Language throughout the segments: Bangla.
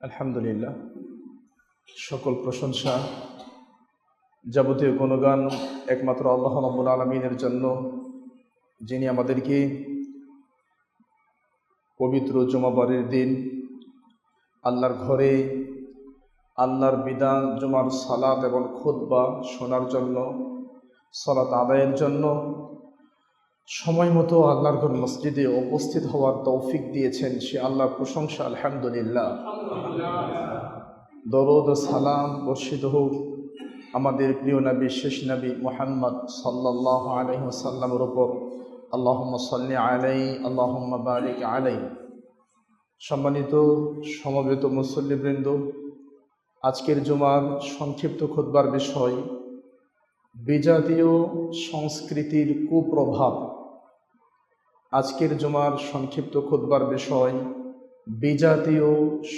আলহামদুলিল্লাহ, সকল প্রশংসা যাবতীয় গুণগান একমাত্র আল্লাহ রাব্বুল আলামিনের জন্য, যিনি আমাদেরকে পবিত্র জুমাবারের দিন আল্লাহর ঘরে আল্লাহর বিধান জুমার সালাত এবং খুতবা শোনার জন্য, সালাত আদায়ের জন্য সময় মতো আল্লাহর ঘর মসজিদে উপস্থিত হওয়ার তৌফিক দিয়েছেন। সে আল্লাহর প্রশংসা আলহামদুলিল্লাহ। দরুদ ও সালাম বর্ষিত হোক আমাদের প্রিয় নবী, শেষ নবী মুহাম্মদ সাল্লাল্লাহু আলাইহি ওয়াসাল্লামের উপর। আল্লাহুম্মা সাল্লি আলাইহি আল্লাহুম্মা বারিক আলাইহি। সম্মানিত সমবেত মুসল্লিবৃন্দ, আজকের জুমার সংক্ষিপ্ত খুতবার বিষয় বিজাতীয় সংস্কৃতির কুপ্রভাব। আজকের জুমার সংক্ষিপ্ত খুতবার বিষয় বিজাতীয়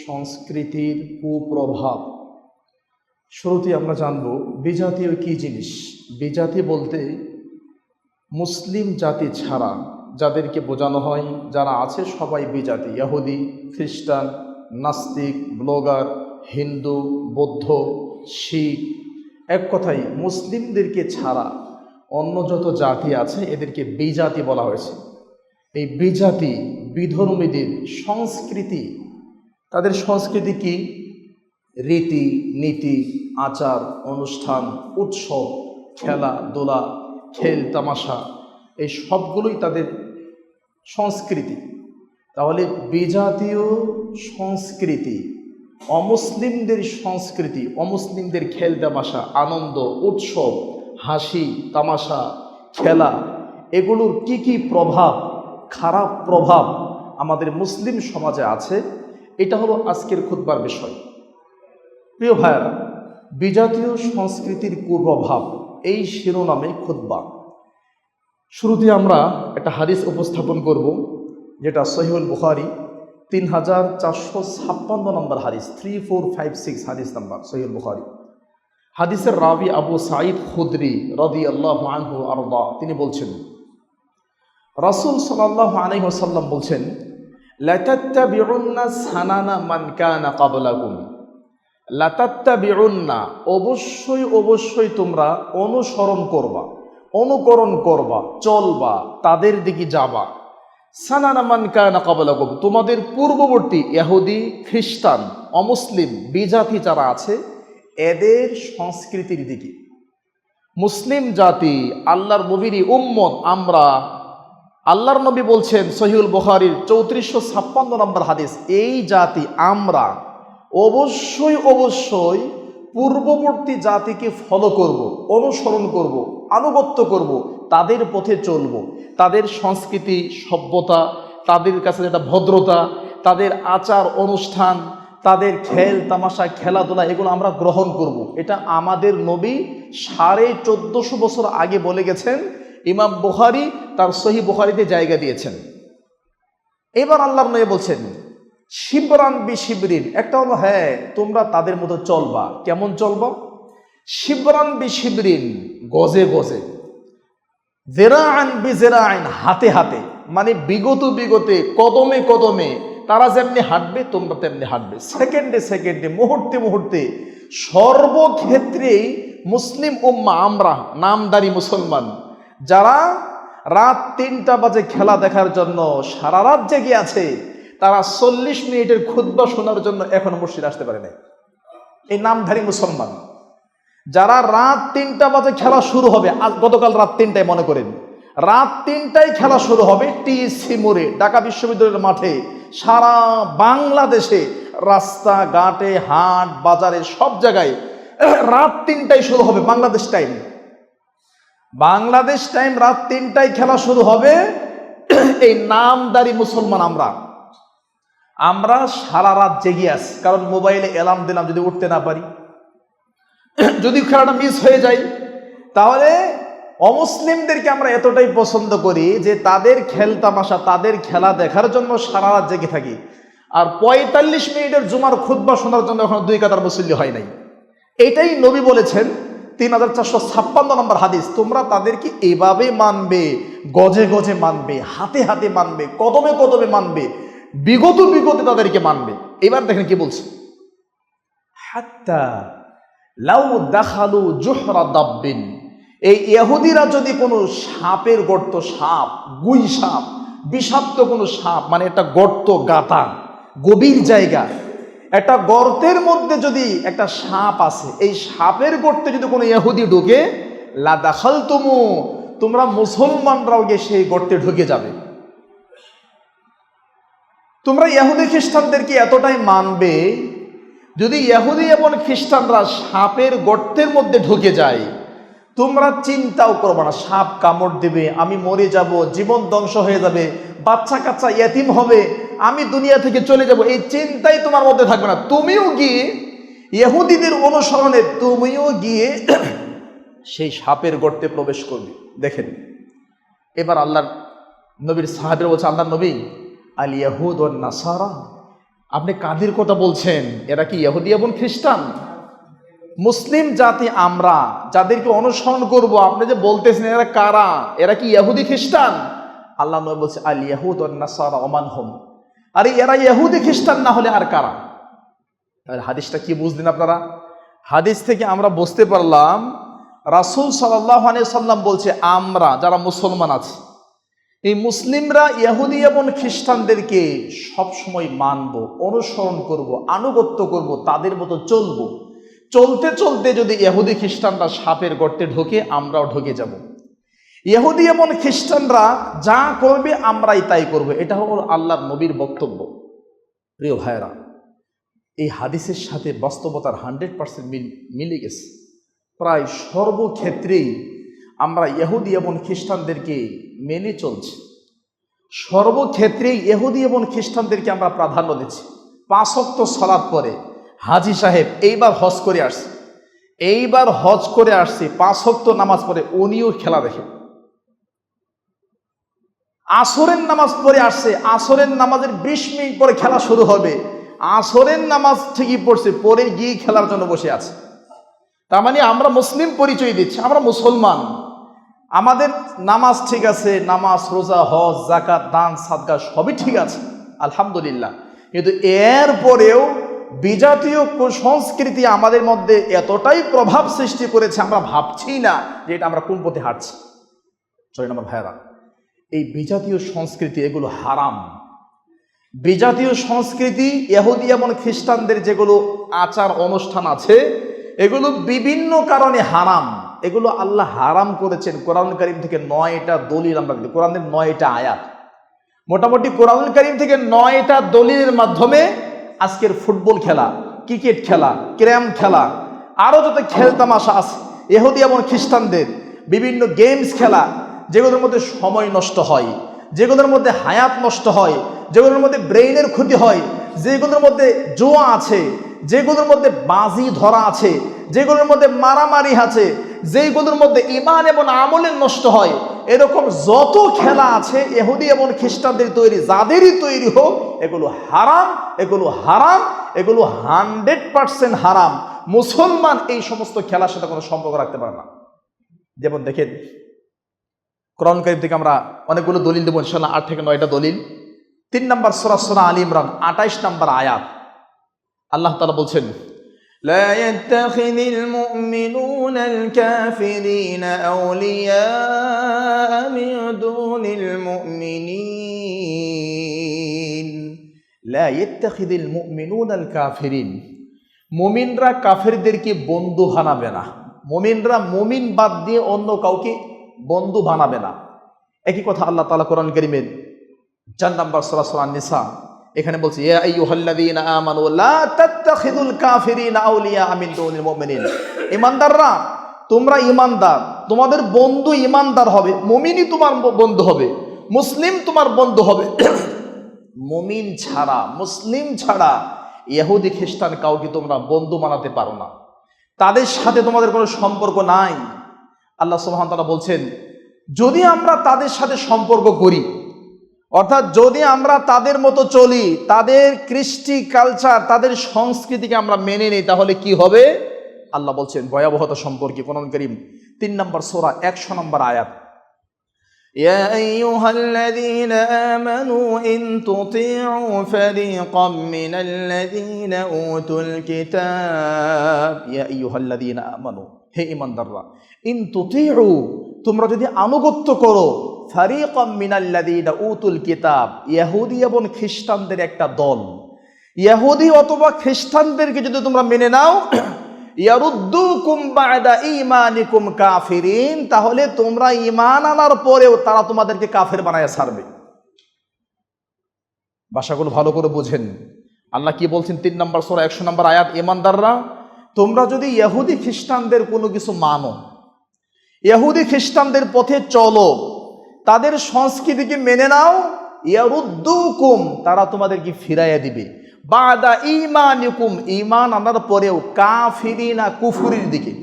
সংস্কৃতির কুপ্রভাব। শুরুতে আমরা জানব বিজাতীয় কি জিনিস। বিজাতি বলতে মুসলিম জাতি ছাড়া যাদেরকে বোঝানো হয়, যারা আছে সবাই বিজাতি। ইহুদি, খ্রিস্টান, নাস্তিক, ব্লগার, হিন্দু, বৌদ্ধ, শিখ, এক কথায় মুসলিমদেরকে ছাড়া অন্য যত জাতি আছে এদেরকে বিজাতি বলা হয়েছে। এই বিজাতি বিধর্মীদের সংস্কৃতি, তাদের সংস্কৃতি কি? রীতি নীতি, আচার অনুষ্ঠান, উৎসব, খেলাধুলা, খেল তামাশা, এই সবগুলোই তাদের সংস্কৃতি। তাহলে বিজাতীয় সংস্কৃতি, অমুসলিমদের সংস্কৃতি, অমুসলিমদের খেল তামাশা, আনন্দ, উৎসব, হাসি তামাশা, খেলা, এগুলোর কি কি প্রভাব, খারাপ প্রভাব আমাদের মুসলিম সমাজে আছে, এটা হলো আজকের খুতবার বিষয়। প্রিয় ভাইয়েরা, বিজাতীয় সংস্কৃতির কুপ্রভাব, এই শিরোনামে খুতবা। শুরুতে আমরা একটা হাদিস উপস্থাপন করব, যেটা সহিহুল বুখারী 3456 নম্বর হাদিস, 3456 হাদিস নাম্বার সহিহুল বুখারী। হাদিসের রাবি আবু সাঈদ খুদরি রাদিয়াল্লাহু আনহু আরদা, তিনি বলছেন, রাসূল সাল্লাল্লাহু আলাইহি ওয়াসাল্লাম বলছেন, লাতাত্তাবিউন্না সানানা মান কানা ক্বাবলাকুম। লাতাত্তাবিউন্না, অবশ্যই অবশ্যই তোমরা অনুসরণ করবা, অনুকরণ করবা, চলবা, তাদের দিকে যাবা। সানানা মান কানা ক্বাবলাকুম, তোমাদের পূর্ববর্তী ইহুদি, খ্রিস্টান, অমুসলিম, বিজাতি যারা আছে এদের সংস্কৃতির দিকে। মুসলিম জাতি, আল্লাহর নবীরই উম্মত আমরা। আল্লাহর নবী বলছেন সহিহুল বুখারীর 3456 নম্বর হাদিস, এই জাতি আমরা অবশ্যই অবশ্যই পূর্ববর্তী জাতিকে ফলো করব, অনুসরণ করব, আনুগত্য করব, তাদের পথে চলব। তাদের সংস্কৃতি, সভ্যতা, তাদের কাছে যেটা ভদ্রতা, তাদের আচার অনুষ্ঠান, তাদের খেল তামাশা, খেলাধুলা, এগুলো আমরা গ্রহণ করব। এটা আমাদের নবী 1450 বছর আগে বলে গেছেন। ইমাম বুখারী তার সহিহ বুখারীতে জায়গা দিয়েছেন। এবার আল্লাহর নবী বলছেন, শিবরান বি শিবরিন, একটা হলো হ্যাঁ তোমরা তাদের মতো চলবা। কেমন চলবা? শিবরান বি শিবরিন, গজে গজে, জেরাআন বি জেরাআন, হাতে হাতে, মানে বিগত বিগতে, কদমে কদমে, তারা যেমনি হাঁটবে তোমরা তেমনি হাঁটবে। সেকেন্ডে সেকেন্ডে, মুহূর্তে মুহূর্তে, সর্বক্ষেত্রেই মুসলিম উম্মাহ আমরা, নামদারি মুসলমান, যারা রাত 3টা বাজে খেলা দেখার জন্য সারা রাত জেগে আছে, তারা 40 মিনিটের খুতবা শোনার জন্য এখনো মসজিদে আসতে পারে নাই। এই নামধারী মুসলমান, যারা রাত 3টা বাজে খেলা শুরু হবে, আজ গতকাল রাত 3টায়, মনে করেন রাত 3টায় খেলা শুরু হবে টিএসসি মোড়ে, ঢাকা বিশ্ববিদ্যালয়ের মাঠে, সারা বাংলাদেশে রাস্তাঘাটে, হাট বাজারে, সব জায়গায় রাত 3টায় শুরু হবে বাংলাদেশ টাইম। বাংলাদেশ টাইম রাত 3টায় খেলা শুরু হবে। এই নামদারি মুসলমান আমরা সারা রাত জেগে আছি, কারণ মোবাইলে অ্যালার্ম দিলাম, যদি উঠতে না পারি, যদি খেলাটা মিস হয়ে যায়, তাহলে অমুসলিমদেরকে আমরা এতটাই পছন্দ করি যে তাদের খেল তামাশা, তাদের খেলা দেখার জন্য সারা রাত জেগে থাকি। আর 45 মিনিটের জুমার খুতবা শোনার জন্য এখন 2 কাতার মুসল্লি হয় নাই। এটাই নবী বলেছেন, 3456 নম্বর হাদিস, তোমরা তাদেরকে এভাবে মানবে, গজে গজে মানবে, হাতে হাতে মানবে, কদমে কদমে মানবে, বিগত বিগতে তাদেরকে মানবে। এবার দেখেন কি বলছে, হাত্তা লাউ দাখালু জুহরা দাব্বিন, এই ইহুদিরা যদি কোনো সাপের গর্ত, সাপ, গুই সাপ, বিষাক্ত কোনো সাপ, মানে একটা গর্ত, গাতা, গভীর জায়গা, একটা গর্তের মধ্যে যদি একটা সাপ আছে, এই সাপের গর্তে যদি কোনো ইহুদি ঢুকে, লা দাখালতুমু, তোমরা মুসলমানরাও গিয়ে সেই গর্তে ঢুকে যাবে। তোমরা ইহুদি খ্রিস্টানদেরকে এতটাই মানবে, যদি ইহুদি এবং খ্রিস্টানরা সাপের গর্তের মধ্যে ঢুকে যায়, তোমরা চিন্তাও করবে না সাপ কামড় দেবে, আমি মরে যাব, জীবন ধ্বংস হয়ে যাবে, বাচ্চা কাচ্চা ইয়েতিম হবে, আমি দুনিয়া থেকে চলে যাব, এই চিন্তাই তোমার মধ্যে থাকবে না। তুমিও গিয়ে ইহুদিদের অনুসরণে তুমিও গিয়ে সেই সাপের গর্তে প্রবেশ করবে। দেখেন, এবার আল্লাহর নবীর সাহাবীরা বলছে, আল্লাহর নবী, আল ইয়াহুদ ওয়ান নাসারা, আপনি কাদের কথা বলছেন? এরা কি ইহুদি এবং খ্রিস্টান? মুসলিম জাতি আমরা যাদেরকে অনুসরণ করব, আপনি যে বলতেছেন এরা কারা? এরা কি ইহুদি খ্রিস্টান? আল্লাহ নবী বলছে, আল ইয়াহুদ ওয়ান নাসারা ওমান হুম, আরে এরা ইহুদি খ্রিস্টান না হলে আর কারা? তাহলে হাদিসটা কি বুঝলেন আপনারা? হাদিস থেকে আমরা বুঝতে পারলাম রাসূল সাল্লাল্লাহু আলাইহি সাল্লাম বলছে, আমরা যারা মুসলমান আছি, এই মুসলিমরা ইহুদি এবং খ্রিস্টানদেরকে সবসময় মানব, অনুসরণ করব, আনুগত্য করব, তাদের মতো চলব। চলতে চলতে যদি ইহুদি খ্রিস্টানরা সাপের গর্তে ঢোকে, আমরাও ঢুকে যাব। ইহুদি এবং খ্রিস্টানরা যা করবে আমরাই তাই করব, এটা হলো আল্লাহর নবীর বক্তব্য। প্রিয় ভাইরা, এই হাদিসের সাথে বাস্তবতার 100% মিলে গেছে। প্রায় সর্বক্ষেত্রেই আমরা ইহুদি এবং খ্রিস্টানদেরকে মেনে চলছি, সর্বক্ষেত্রেই ইহুদি এবং খ্রিস্টানদেরকে আমরা প্রাধান্য দিচ্ছি। 5 ওয়াক্ত সালাত পড়ে হাজী সাহেব এইবার হজ করে আসছে, 5 ওয়াক্ত নামাজ পড়ে, উনিও খেলা দেখে। আসরের নামাজ পড়ে আসছে, আসরের নামাজের 20 মিনিট পরে খেলা শুরু হবে, আসরের নামাজ ঠিকই পড়ছে, পরে গিয়ে খেলার জন্য বসে আছে। তার মানে আমরা মুসলিম পরিচয় দিচ্ছি, আমরা মুসলমান, আমাদের নামাজ ঠিক আছে, নামাজ, রোজা, হজ, যাকাত, দান, সাদকা সবই ঠিক আছে, আলহামদুলিল্লাহ। কিন্তু এরপরেও বিজাতীয় সংস্কৃতি আমাদের মধ্যে এতটাই প্রভাব সৃষ্টি করেছে, আমরা ভাবছি না যে এটা আমরা কোন পথে হাঁটছি। চলেন আমার ভাইয়েরা, এই বিজাতীয় সংস্কৃতি এগুলো হারাম। বিজাতীয় সংস্কৃতি, ইহুদি এবং খ্রিস্টানদের যেগুলো আচার অনুষ্ঠান আছে, এগুলো বিভিন্ন কারণে হারাম। এগুলো আল্লাহ হারাম করেছেন। কোরআন কারীম থেকে 9টা দলিল আমরা দিই, কোরআনের 9টা আয়াত, মোটামুটি কোরআন কারীম থেকে 9টা দলিলের মাধ্যমে আজকের ফুটবল খেলা, ক্রিকেট খেলা, ক্যারাম খেলা, আরও যত খেলতামাশা আছে ইহুদি এবং খ্রিস্টানদের, বিভিন্ন গেমস খেলা, যেগুলোর মধ্যে সময় নষ্ট হয়, যেগুলোর মধ্যে হায়াত নষ্ট হয়, যেগুলোর মধ্যে ব্রেইনের ক্ষতি হয়, যেগুলোর মধ্যে জুয়া আছে, যেগুলোর মধ্যে বাজি ধরা আছে, যেগুলোর মধ্যে মারামারি আছে, যেগুলোর মধ্যে ঈমান এবং আমলের নষ্ট হয়, এরকম যত খেলা আছে ইহুদি এবং খ্রিস্টানদের তৈরি, যাদেরই তৈরি হোক, এগুলো হারাম, এগুলো হারাম, এগুলো 100% হারাম। মুসলমান এই সমস্ত খেলার সাথে কোনো সম্পর্ক রাখতে পারে না। যেমন দেখেন, কোরআন কারীম থেকে আমরা অনেকগুলো দলিল দেবো ইনশাআল্লাহ, 8 থেকে 9টা দলিল। 3 নম্বর সূরা আলী ইমরান 28 নম্বর আয়াত, আল্লাহ তাআলা বলছেন, لا يتخذ المؤمنون الكافرين أولياء من دون المؤمنين لا يتخذ المؤمنون الكافرين, মুমিনরা কাফেরদেরকে বন্ধু বানাবে না। মুমিনরা মুমিন বাদ দিয়ে অন্য কাউকে বন্ধু বানাবে না। একই কথা আল্লাহ তাআলা কোরআন কারীমের 4 নম্বর সূরা আন-নিসা এখানে বলছে, ইয়া আইয়ুহাল্লাযীনা আমানু লা তাত্তাখিযুল কাফিরিনা আউলিয়া মিন দুনিল মুমিনিন, ঈমানদাররা, তোমরা ঈমানদার, তোমাদের বন্ধু ঈমানদার হবে, মুমিনই তোমার বন্ধু হবে, মুসলিম তোমার বন্ধু হবে। মুমিন ছাড়া, মুসলিম ছাড়া ইহুদি খ্রিস্টান কাউকে তোমরা বন্ধু বানাতে পারো না, তাদের সাথে তোমাদের কোনো সম্পর্ক নাই। আল্লাহ সুবহানাহু ওয়া তাআলা বলছেন, যদি আমরা তাদের সাথে সম্পর্ক করি, অর্থাৎ যদি আমরা তাদের মতো চলি, তাদের কৃষ্টি কালচার, তাদের সংস্কৃতিকে আমরা মেনে নিই, তাহলে কি হবে? আল্লাহ বলছেন ভয়াবহতা সম্পর্কে কোরআন কারীম 3 নম্বর সূরা 100 নম্বর আয়াত, يا أيها الذين آمنوا إن تطيعوا فريقا من الذين أوتوا الكتاب ইয়া আইয়ুহাল্লাযীনা আমানু, হে ঈমানদাররা, ইন তুতিউ, তোমরা যদি আনুগত্য করো, ফারিকাম মিনাল্লাযীনা উতুল কিতাব, ইহুদি এবং খ্রিস্টানদের একটা দল, ইহুদি অথবা খ্রিস্টানদেরকে যদি তোমরা মেনে নাও, ইয়ারুদ্দুকুম বা'দা ঈমানিকুম কাফিরিন, তাহলে তোমরা ঈমান আনার পরেও তারা তোমাদেরকে কাফের বানায় ছাড়বে। ভাষাগুলো ভালো করে বুঝেন। আল্লাহ কি বলছেন 3 নম্বর সূরা 100 নম্বর আয়াত, ঈমানদাররা তোমরা যদি ইহুদি খ্রিস্টানদের কোনো কিছু মানো, ইহুদি খ্রিস্টানদের পথে চলো, তাদের সংস্কৃতিকে মেনে নাও, ইয়ারুদ্দুকুম, তারা তোমাদেরকে ফিরাইয়া দিবে, বাদা ঈমানিকুম, ঈমান আনার পরেও, কাফিরিনা, কুফরির দিকে।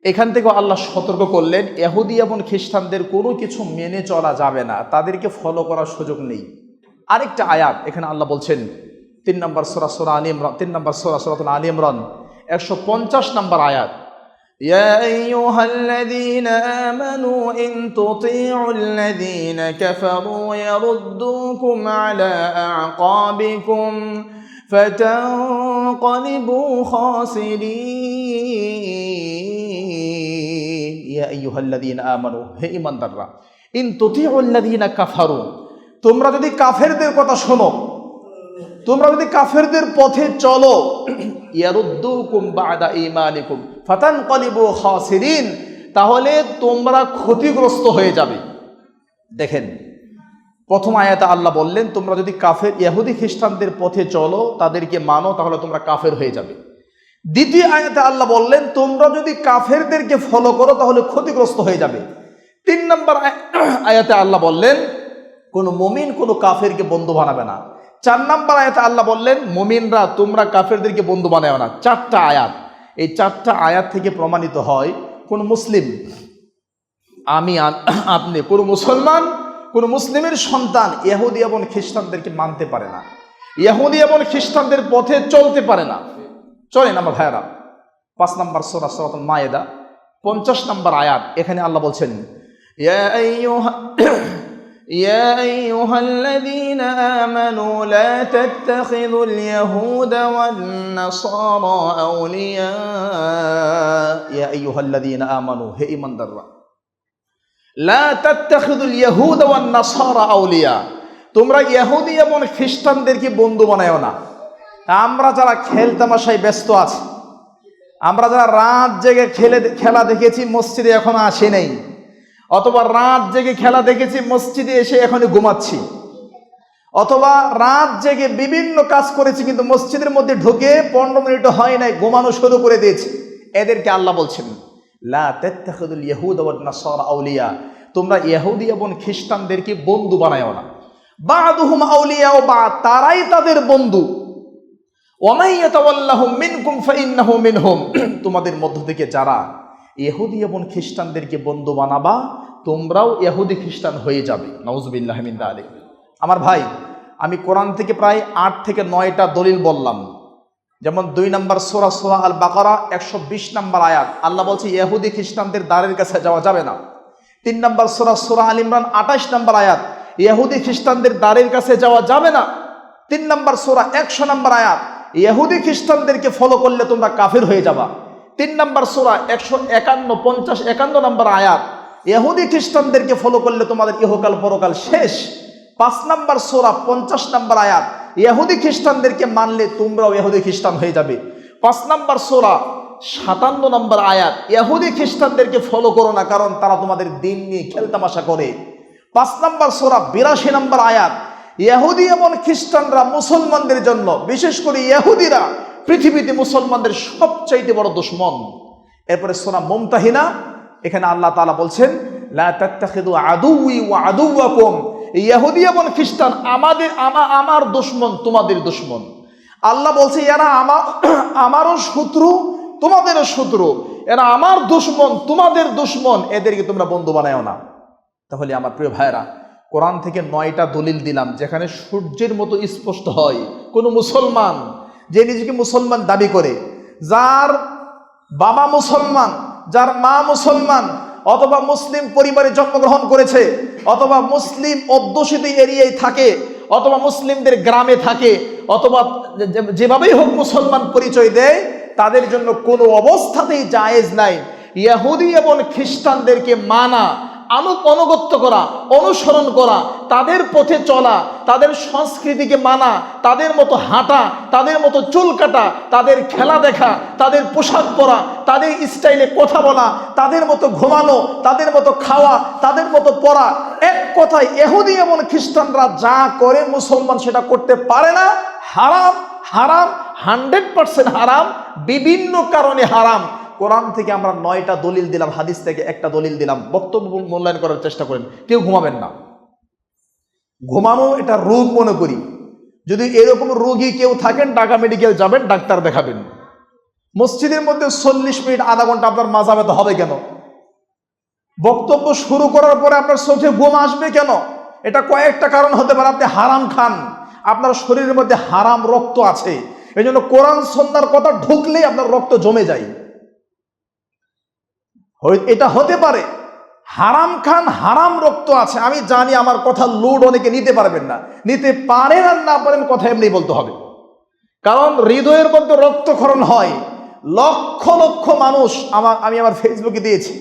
এখান থেকে আল্লাহ সতর্ক করলেন ইহুদি এবং খ্রিস্টানদের কোনো কিছু মেনে চলা যাবে না, তাদেরকে ফলো করার সুযোগ নেই। আরেকটা আয়াত এখানে আল্লাহ বলছেন 3 নম্বর সূরা আলী ইমরান, 3 নম্বর সূরা আলী ইমরান 150 নম্বর আয়াত, يا أيها الذين آمنوا إن تطيعوا الذين كفروا يردوكم على أعقابكم فتنقلبوا خاسرين يا أيها الذين آمنوا, হে ঈমানদাররা, ইন তুতিউ আল্লাযীনা কাফারু, তোমরা যদি কাফেরদের কথা শোনো, তোমরা যদি কাফেরদের পথে চলো, ইয়ারুদ্দুকুম বা'দা ঈমানিকুম ফাতানকালিবু খাসিরিন, তাহলে তোমরা ক্ষতিগ্রস্ত হয়ে যাবে। দেখেন, প্রথম আয়াতে আল্লাহ বললেন তোমরা যদি কাফের ইহুদি খ্রিস্টানদের পথে চলো, তাদেরকে মানো, তাহলে তোমরা কাফের হয়ে যাবে। দ্বিতীয় আয়াতে আল্লাহ বললেন তোমরা যদি কাফেরদেরকে ফলো করো তাহলে ক্ষতিগ্রস্ত হয়ে যাবে। 3 নম্বর আয়াতে আল্লাহ বললেন কোনো মুমিন কোনো কাফেরকে বন্ধু বানাবে না। 4 নম্বর আয়াতে আল্লাহ বললেন মুমিনরা তোমরা কাফেরদেরকে বন্ধু বানাও না। 4টা আয়াত, এই 4টা আয়াত থেকে প্রমাণিত হয় কোন মুসলিম, আপনি, কোন মুসলমান, কোন মুসলিমের সন্তান ইহুদি এবং খ্রিস্টানদেরকে মানতে পারে না, ইহুদি এবং খ্রিস্টানদের পথে চলতে পারে না। চলেন আমার ভাইয়েরা, 5 নম্বর সূরা সূরাতুল মায়েদা 50 নম্বর আয়াত, এখানে আল্লাহ বলছেন يا أيها الذين آمنوا لا تتخذوا اليهود والنصارى أولياء يا أيها الذين آمنوا, হে ঈমানদাররা, لا تتخذوا اليهود والنصارى أولياء, তোমরা ইহুদি এবং খ্রিস্টানদেরকে বন্ধু বানায়ো না। আমরা যারা খেল তামাশায় ব্যস্ত আছি, আমরা যারা রাত জেগে খেলা দেখেছি মসজিদে এখনো আসি নাই, অথবা রাত জেগে খেলা দেখেছি মসজিদে এসে এখনই ঘুমাচ্ছি, অথবা রাত জেগে বিভিন্ন কাজ করেছি কিন্তু মসজিদের মধ্যে ঢুকে 15 মিনিট হয় নাই ঘুমানো শুরু করে দিয়েছি, এদেরকে আল্লাহ বলছেন লা তাত্তাখিযুল ইয়াহুদা ওয়ান নাসারা আউলিয়া, তোমরা ইহুদি এবং খ্রিস্টানদেরকে বন্ধু বানায়ো না। বা'দুহুম আউলিয়া, তারাই তাদের বন্ধু। ওয়া মান ইয়াতাওয়াল্লাহুম মিনকুম ফাইন্নাহু মিনহুম, তোমাদের মধ্য থেকে যারা ইহুদি এবং খ্রিস্টানদেরকে বন্ধু বানাবা তোমরাও ইহুদি খ্রিস্টান হয়ে যাবে। নাউযুবিল্লাহি মিন যালিক। আমার ভাই, আমি কোরআন থেকে প্রায় 8 থেকে 9টা দলিল বললাম। যেমন 2 নম্বর সূরা আল বাকারা 120 নম্বর আয়াত, আল্লাহ বলছে ইহুদি খ্রিস্টানদের দ্বারের কাছে যাওয়া যাবে না। 3 নম্বর সূরা আল ইমরান 28 নম্বর আয়াত, ইহুদি খ্রিস্টানদের দ্বারের কাছে যাওয়া যাবে না। 3 নম্বর সূরা 100 নম্বর আয়াত, ইহুদি খ্রিস্টানদেরকে ফলো করলে তোমরা কাফের হয়ে যাবা। 3 নম্বর সূরা 151 নম্বর আয়াত, ইহুদি খ্রিস্টানদেরকে ফলো করলে তোমাদের ইহকাল পরকাল শেষ। 5 নম্বর সূরা 50 নম্বর আয়াত, ইহুদি খ্রিস্টানদেরকে মানলে তোমরাও ইহুদি খ্রিস্টান হয়ে যাবে। 5 নম্বর সূরা 57 নম্বর আয়াত, ইহুদি খ্রিস্টানদেরকে ফলো করো না কারণ তারা তোমাদের দিন নিয়ে খেলতামাশা করে। 5 নম্বর সূরা 82 নম্বর আয়াত, ইহুদি এবং খ্রিস্টানরা মুসলমানদের জন্য, বিশেষ করে ইহুদিরা পৃথিবীতে মুসলমানদের সবচাইতে বড় দুশমন। এরপরে সূরা মুমতাহিনা, এখানে আল্লাহ তাআলা বলছেন লা তাত্তাখিযু আদুওয়ি ওয়া আদুওয়াকুম, ইহুদি এবং খ্রিস্টান আমার দুশমন, তোমাদের দুশমন। আল্লাহ বলছে এরা আমারও শত্রু, তোমাদেরও শত্রু, এরা আমার দুশমন, তোমাদের দুশমন, এদেরকে তোমরা বন্ধু বানায়ো না। তাহলে আমার প্রিয় ভাইরা, কোরআন থেকে 9টা দলিল দিলাম যেখানে সূর্যের মতো স্পষ্ট হয় কোন মুসলমান যে নিজেকে মুসলমান দাবি করে, যার বাবা মুসলমান, যার মা মুসলমান, অথবা মুসলিম পরিবারে জন্মগ্রহণ করেছে, অথবা মুসলিম অধ্যুষিত এরিয়ায় থাকে, অথবা মুসলিমদের গ্রামে থাকে, অথবা যেভাবেই হোক মুসলমান পরিচয় দেয়, তাদের জন্য কোনো অবস্থাতেই জায়েজ নাই ইহুদি এবং খ্রিস্টানদেরকে মানা, অনুগত্য করা, অনুসরণ করা, তাদের পথে চলা, তাদের সংস্কৃতিকে মানা, তাদের মতো হাঁটা, তাদের মতো চুল কাটা, তাদের খেলা দেখা, তাদের পোশাক পরা, তাদের স্টাইলে কথা বলা, তাদের মতো ঘুমানো, তাদের মতো খাওয়া, তাদের মতো পড়া। এক কথায় ইহুদি এবং খ্রিস্টানরা যা করে মুসলমান সেটা করতে পারে না। হারাম, হারাম, 100% হারাম, বিভিন্ন কারণে হারাম। কোরআন থেকে আমরা 9টা দলিল দিলাম, হাদিস থেকে একটা দলিল দিলাম। বক্তব্য মূল্যায়ন করার চেষ্টা করেন, কেউ ঘুমাবেন না। ঘুমানো এটা রোগ মনে করি। যদি এরকম রোগী কেউ থাকেন, ঢাকা মেডিকেল যাবেন, ডাক্তার দেখাবেন। মসজিদের মধ্যে 40 মিনিট আধা ঘন্টা আপনার মাজা ব্যথা হবে কেন? বক্তব্য শুরু করার পরে আপনার চোখে ঘুম আসবে কেন? এটা কয়েকটা কারণ হতে পারে। আপনি হারাম খান, আপনার শরীরের মধ্যে হারাম রক্ত আছে, এই জন্য কোরআন সুন্নাহর কথা ঢুকলেই আপনার রক্ত জমে যায়। এটা হতে পারে। হারাম খান, হারাম রক্ত আছে, আমি জানি। আমার কথা লোড অনেকে নিতে পারবেন না, নিতে পারেন আর না পারেন, কথা এমনি বলতে হবে। কারণ হৃদয়ের মধ্যে রক্তক্ষরণ হয়। লক্ষ লক্ষ মানুষ, আমি আমার ফেসবুকে দিয়েছি,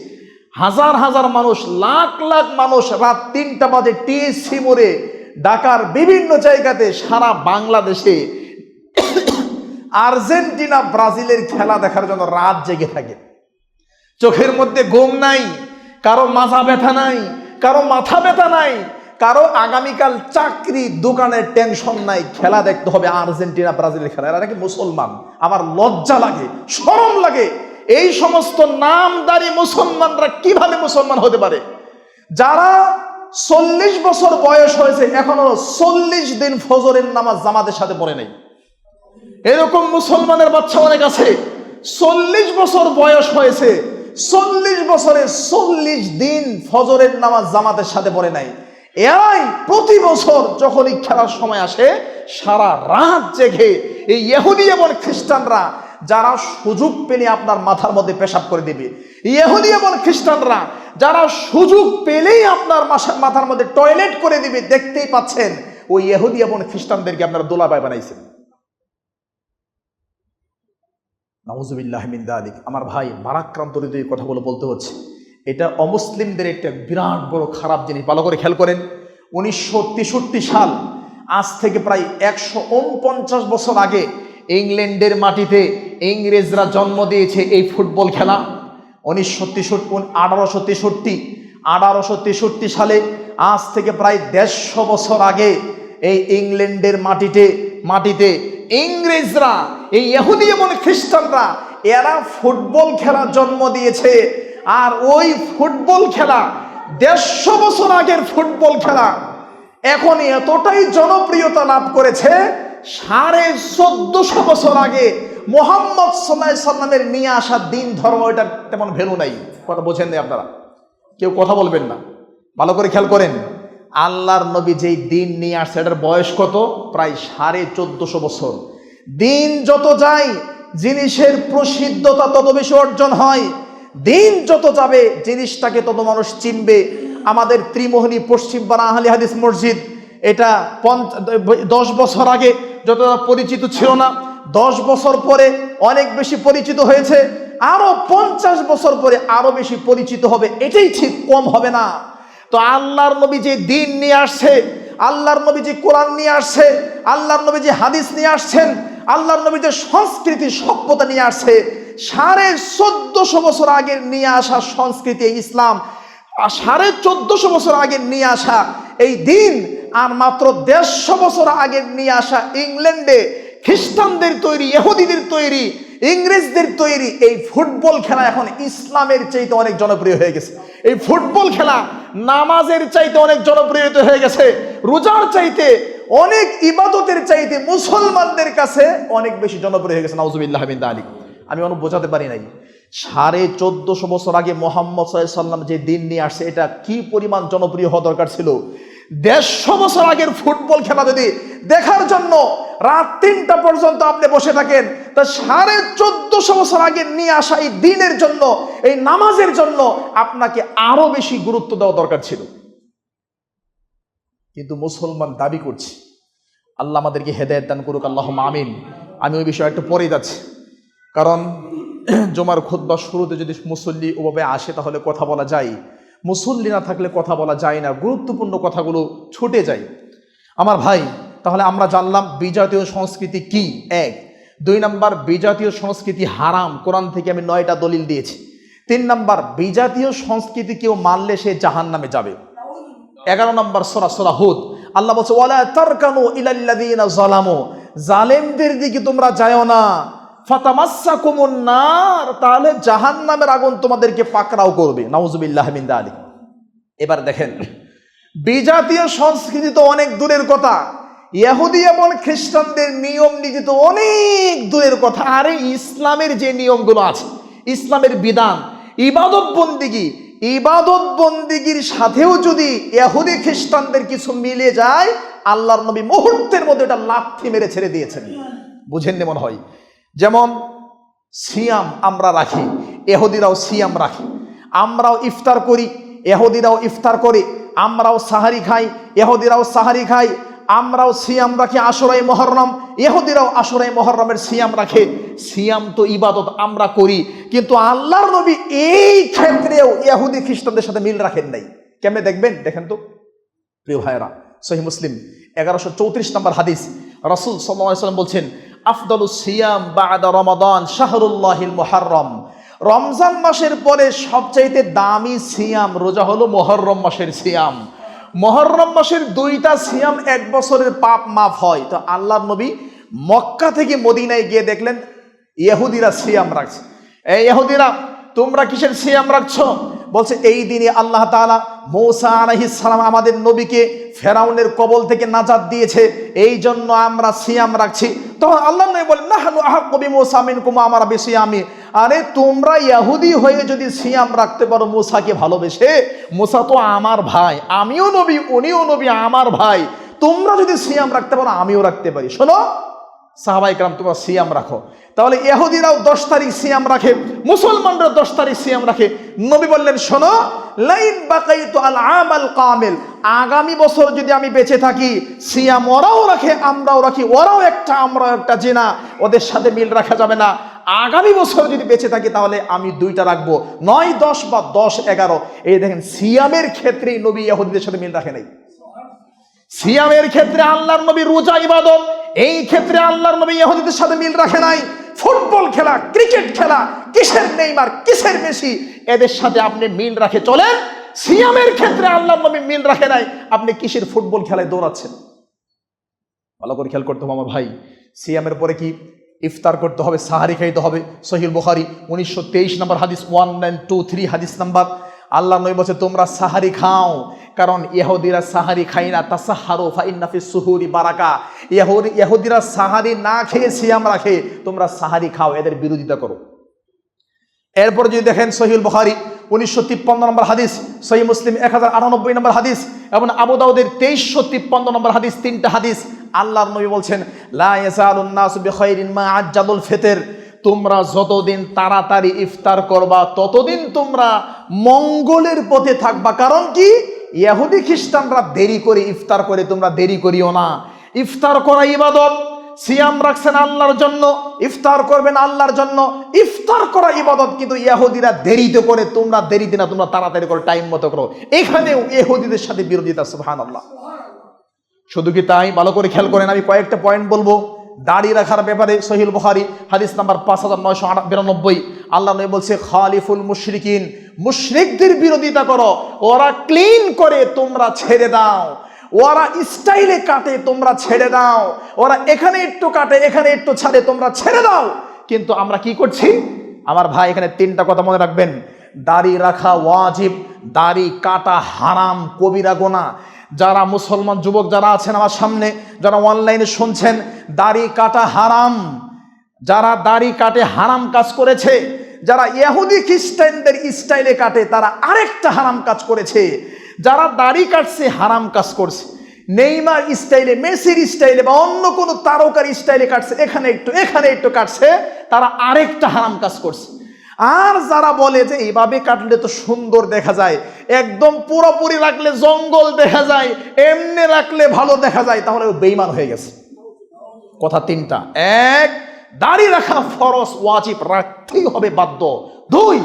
হাজার হাজার মানুষ, লাখ লাখ মানুষ রাত 3টা বাজে টিএসসি মোড়ে, ঢাকার বিভিন্ন জায়গাতে, সারা বাংলাদেশে আর্জেন্টিনা ব্রাজিলের খেলা দেখার জন্য রাত জেগে থাকে। চোখের মধ্যে ঘুম নাই, কারো মাথা ব্যথা নাই, কারো মাথা ব্যথা নাই, কারো আগামীকাল চাকরি দোকানের টেনশন নাই, খেলা দেখতে হবে আর্জেন্টিনা ব্রাজিলের খেলা। এরা নাকি মুসলমান। আমার লজ্জা লাগে, শরম লাগে। এই সমস্ত নামদারি মুসলমানরা কিভাবে মুসলমান হতে পারে? যারা 40 বছর বয়স হয়েছে, এখনো 40 দিন ফজরের নামাজ জামাতের সাথে পড়ে নাই, এরকম মুসলমানের বাচ্চা অনেক আছে। 40 বছর বয়স হয়েছে, 40 বছরে 40 দিন ফজরের নামাজ জামাতের সাথে পড়ে নাই। এরাই প্রতি বছর যখনই খেলার সময় আসে, সারা রাত জেগে এই ইহুদি এবং খ্রিস্টানরা, যারা সুযোগ পেলে আপনার মাথার মধ্যে পেশাব করে দিবে, ইহুদি এবং খ্রিস্টানরা যারা সুযোগ পেলেই আপনার মাথার মধ্যে টয়লেট করে দিবে, দেখতেই পাচ্ছেন ওই ইহুদি এবং খ্রিস্টানদেরকে আপনারা দোলাবাই বানাইছেন। নাউজুবিল্লাহি মিন যালিক। আমার ভাই, ভারাক্রান্ত হৃদয়ে কথাগুলো বলতে হচ্ছে। এটা অমুসলিমদের একটা বিরাট বড় খারাপ জিনিস। ভালো করে খেয়াল করেন। 1963 সাল, আজ থেকে প্রায় 149 বছর আগে ইংল্যান্ডের মাটিতে ইংরেজরা জন্ম দিয়েছে এই ফুটবল খেলা। 1863 সালে, আজ থেকে প্রায় 150 বছর আগে এই ইংল্যান্ডের মাটিতে ইংরেজরা, এই ইহুদি এবং খ্রিস্টানরা, এরা ফুটবল খেলা জন্ম দিয়েছে। আর ওই ফুটবল খেলা, 150 বছর আগের ফুটবল খেলা এখন এতটাই জনপ্রিয়তা লাভ করেছে, 1450 বছর আগে মুহাম্মদ সাল্লাল্লাহু আলাইহি সাল্লামের নিয়ে আসা দিন ধর্ম, এটার তেমন ভ্যালু নাই। কথা বোঝেন না আপনারা, কেউ কথা বলবেন না। ভালো করে খেয়াল করেন। আল্লাহর নবী যেই দিন নিয়ে আসছে, এটার বয়স কত? প্রায় 1450 বছর। দিন যত যায়, জিনিসের প্রসিদ্ধতা তত বেশি অর্জন হয়। দিন যত যাবে, জিনিসটাকে তত মানুষ চিনবে। আমাদের ত্রিমোহনী পশ্চিমপাড়া আহলে হাদিস মসজিদ, এটা 10 বছর আগে যতটা পরিচিত ছিল না, 10 বছর পরে অনেক বেশি পরিচিত হয়েছে। আরো 50 বছর পরে আরো বেশি পরিচিত হবে, এটাই ঠিক, কম হবে না। তো আল্লাহর নবী যে দিন নিয়ে আসছে, আল্লাহর নবী যে কোরআন নিয়ে আসছে, আল্লাহর নবী যে হাদিস নিয়ে আসছেন, আল্লাহর নবী যে সংস্কৃতি সভ্যতা নিয়ে আসছে, 1450 বছর আগের নিয়ে আসা সংস্কৃতি ইসলাম, 1450 বছর আগের নিয়ে আসা এই দিন, আর মাত্র 150 বছর আগের নিয়ে আসা ইংল্যান্ডে খ্রিস্টানদের তৈরি, ইহুদিদের তৈরি, ইংরেজদের তৈরি এই ফুটবল খেলা এখন ইসলামের চাইতে অনেক জনপ্রিয় হয়ে গেছে। এই ফুটবল খেলা নামাজের চাইতে অনেক জনপ্রিয় হয়ে গেছে, রোজার চাইতে, অনেক ইবাদতের চাইতে মুসলমানদের কাছে অনেক বেশি জনপ্রিয় হয়ে গেছে। নাউজুবিল্লাহি মিন যালিক। আমি অনেক বোঝাতে পারি নাই। 1450 বছর আগে মুহাম্মদ সাল্লাল্লাহু আলাইহি সাল্লাম যে দিন নিয়ে আসছে, এটা কি পরিমাণ জনপ্রিয় হওয়া দরকার ছিল। 150 বছর আগের ফুটবল খেলা যদি দেখার জন্য রাত 3টা পর্যন্ত আপনি বসে থাকেন, তা 1450 বছর আগে নিয়ে আসা এই দ্বীনের জন্য, এই নামাজের জন্য আপনাকে আরো বেশি গুরুত্ব দেওয়া দরকার ছিল। কিন্তু মুসলমান দাবি করছি, আল্লাহ আমাদেরকে হেদায়েত দান করুক, আল্লাহুম্মা আমিন। আমি ওই বিষয়ে একটু পরেই যাচ্ছি, কারণ জুমার খুতবা শুরুতে যদি মুসল্লি ওভাবে আসে তাহলে কথা বলা যায়, মুসল্লি না থাকলে কথা বলা যায় না, গুরুত্বপূর্ণ কথাগুলো ছুটে যায়। আমার ভাই, তাহলে আমরা জানলাম বিজাতীয় সংস্কৃতি কি, 1। 2 নাম্বার, বিজাতীয় সংস্কৃতি হারাম, কোরআন থেকে আমি 9টা দলিল দিয়েছি। 3 নাম্বার, বিজাতীয় সংস্কৃতি কেউ মানলে সে জাহান্নামে যাবে। 11 নাম্বার সূরা হুদ, আল্লাহ বলছে ওয়ালা তারকানু ইলাল্লাযিনা যালামু, জালেমদের দিকে তোমরা যাও না, ফাতামাসসাকুমুন নার, তাহলে জাহান্নামের আগুন তোমাদেরকে পাকড়াও করবে। নাউযুবিল্লাহি মিন যালিক। এবার দেখেন, বিজাতীয় সংস্কৃতি তো অনেক দূরের কথা, ইহুদি এবং খ্রিস্টানদের নিয়ম নীতি তো অনেক দূরের কথা। আরে ইসলামের যে নিয়মগুলো আছে, ইসলামের বিধান, ইবাদত বন্দিগির সাথেও যদি ইহুদি খ্রিস্টানদের কিছু মিলে যায়, আল্লাহর নবী মুহূর্তের মধ্যে এটা লাথি মেরে ছেড়ে দিয়েছেন। বুঝেননি মনে হয়? যেমন সিয়াম আমরা রাখি, ইহুদিরাও সিয়াম রাখে। আমরাও ইফতার করি, ইহুদিরাও ইফতার করে। আমরাও সাহারি খাই, ইহুদিরাও সাহারি খায়। আমরাও সিয়াম রাখি আশুরাই মুহররম, ইহুদিরাও আশুরাই মুহররমের সিয়াম রাখে। সিয়াম তো ইবাদত, আমরা করি, কিন্তু আল্লাহর নবী এই ক্ষেত্রেও ইহুদি খ্রিস্টানদের সাথে মিল রাখেন নাই। কেমনে দেখবেন? দেখেন তো প্রিয় ভাইয়েরা, সহিহ মুসলিম 1134 নম্বর হাদিস, রাসূল সাল্লাল্লাহু আলাইহি ওয়াসাল্লাম বলছেন, আফদালুস সিয়াম বা'দা রমাদান শাহরুল্লাহিল মুহাররম, রমজান মাসের পরে সবচাইতে দামি সিয়াম রোজা হলো মুহররম মাসের সিয়াম। মুহররম মাসের 2টা সিয়াম 1 বছরের পাপ মাফ হয়। তো আল্লাহর নবী মক্কা থেকে মদিনায় গিয়ে দেখলেন ইহুদিরা সিয়াম রাখছে। এই ইহুদিরা, তোমরা কিসের সিয়াম রাখছো? বলছে এই দিনে আল্লাহ তাআলা মূসা আলাইহিস সালাম আমাদের নবীকে ফেরাউনের কবল থেকে নাজাত দিয়েছে, এই জন্য আমরা সিয়াম রাখছি। তখন আল্লাহ নবী বলেন, নাহনু আহাক্কু বিমূসা মিনকুম আমরা বিসিয়ামি, আরে তোমরা ইহুদি হয়ে যদি সিয়াম রাখতে পারো মূসাকে ভালোবেসে, মূসা তো আমার ভাই, আমিও নবী, উনিও নবী, আমার ভাই, তোমরা যদি সিয়াম রাখতে পারো আমিও রাখতে পারি। শোনো সাহাবায়ে কেরাম, তোমরা সিয়াম রাখো। তাহলে ইহুদিরাও 10 তারিখ সিয়াম রাখে, মুসলমানরা 10 তারিখ সিয়াম রাখে। নবী বললেন, শোনো, লাইন বাকাইতু আল আমাল কামিল, আগামী বছর যদি আমি বেঁচে থাকি, সিয়াম ওরাও রাখে আমরাও রাখি, ওরাও একটা আমরাও একটা, জিনা ওদের সাথে মিল রাখা যাবে না। আগামী বছর যদি বেঁচে থাকি তাহলে আমি 2টা রাখবো, 9, 10 বা 10, 11। এই দেখেন, সিয়ামের ক্ষেত্রে নবী ইহুদিদের সাথে মিল রাখে নাই। সিয়ামের ক্ষেত্রে আল্লাহর নবী রোজা ইবাদত, এই ক্ষেত্রে আল্লাহর নবী ইহুদিদের সাথে মিল রাখে নাই। ফুটবল খেলা, ক্রিকেট খেলা, কিসের নেইমার, কিসের মেসি, এদের সাথে আপনি মিল রাখে চলেন। সিয়ামের ক্ষেত্রে আল্লাহর নবী মিল রাখে নাই, আপনি কিসের ফুটবল খেলায় দৌড়াচ্ছেন? ভালো করে খেয়াল করতে হবে আমার ভাই। সিয়ামের পরে কি ইফতার করতে হবে, সাহারি খাইতে হবে। সহিহ বুখারী 1923 নম্বর হাদিস, 1923 হাদিস নাম্বার। আল্লাহ নবী বলছে তোমরা সাহারি খাও, কারণ ইহুদিরা সাহারি খায় না। তাসাহারু ফা ইন্না ফিস সুহুরি বারাকা, ইহুদিরা সাহারি না খেয়ে সিয়াম রাখে, তোমরা সাহারি খাও, এদের বিরোধিতা করো। এরপর যদি দেখেন সহিহ বুখারী 1953 নম্বর হাদিস, সহিহ মুসলিম 1098 নম্বর হাদিস এবং আবু দাউদের 2353 নম্বর হাদিস, 3টা হাদিস। আল্লাহর নবী বলছেন, লা ইয়াসালুন নাসু বিখাইরিন মা আজ্জালুল ফিতর, তোমরা যতদিন তাড়াতাড়ি ইফতার করবা ততদিন তোমরা মঙ্গলের পথে থাকবা। কারণ কি? ইহুদি খ্রিস্টানরা দেরি করে ইফতার করে, তোমরা দেরি করিও না। ইফতার করা ইবাদত, সিয়াম রাখছেন আল্লাহর জন্য, ইফতার করবেন আল্লাহর জন্য, ইফতার করা ইবাদত। কিন্তু ইহুদিরা দেরিতে করে, তোমরা দেরিতে না, তোমরা তাড়াতাড়ি করে, টাইম মতো করো। এখানেও ইহুদিদের সাথে বিরোধিতা। সুবহানাল্লাহ। শুধু কি তাই? ভালো করে খেয়াল করেন, আমি কয়েকটা পয়েন্ট বলবো দাড়ি রাখার ব্যাপারে। সহিহ বুখারী হাদিস নাম্বার 5992, আল্লাহ নবী বলছে, খালিফুল মুশরিকিন, মুশরিকদের বিরোধিতা করো, ওরা ক্লিন করে তোমরা ছেড়ে দাও, ওরা স্টাইলে কাটে তোমরা ছেড়ে দাও, ওরা এখানে একটু কাটে এখানে একটু ছাড়ে তোমরা ছেড়ে দাও। কিন্তু আমরা কি করছি আমার ভাই? এখানে 3টা কথা মনে রাখবেন। দাড়ি রাখা ওয়াজিব, দাড়ি কাটা হারাম, কবিরা গুনাহ। যারা মুসলমান যুবক যারা আছেন আমার সামনে, যারা অনলাইনে শুনছেন, দাড়ি কাটা হারাম। যারা দাড়ি কাটে হারাম কাজ করেছে, যারা ইহুদি খ্রিস্টানদের স্টাইলে কাটে তারা আরেকটা হারাম কাজ করেছে। যারা দাড়ি কাটছে হারাম কাজ করছে। নেইমার স্টাইলে, মেসির স্টাইলে বা অন্য কোনো তারকার স্টাইলে কাটছে, এখানে একটু কাটছে, তারা আরেকটা হারাম কাজ করছে। আর যারা বলে যে এইভাবে কাটলে তো সুন্দর দেখা যায়, একদম পুরোপুরি রাখলে জঙ্গল দেখা যায়, এমনি রাখলে ভালো দেখা যায়, তাহলে ও বেঈমান হয়ে গেছে। কথা তিনটা: এক, দাড়ি রাখা ফরজ ওয়াজিব, রাখতেই হবে বাধ্য। দুই,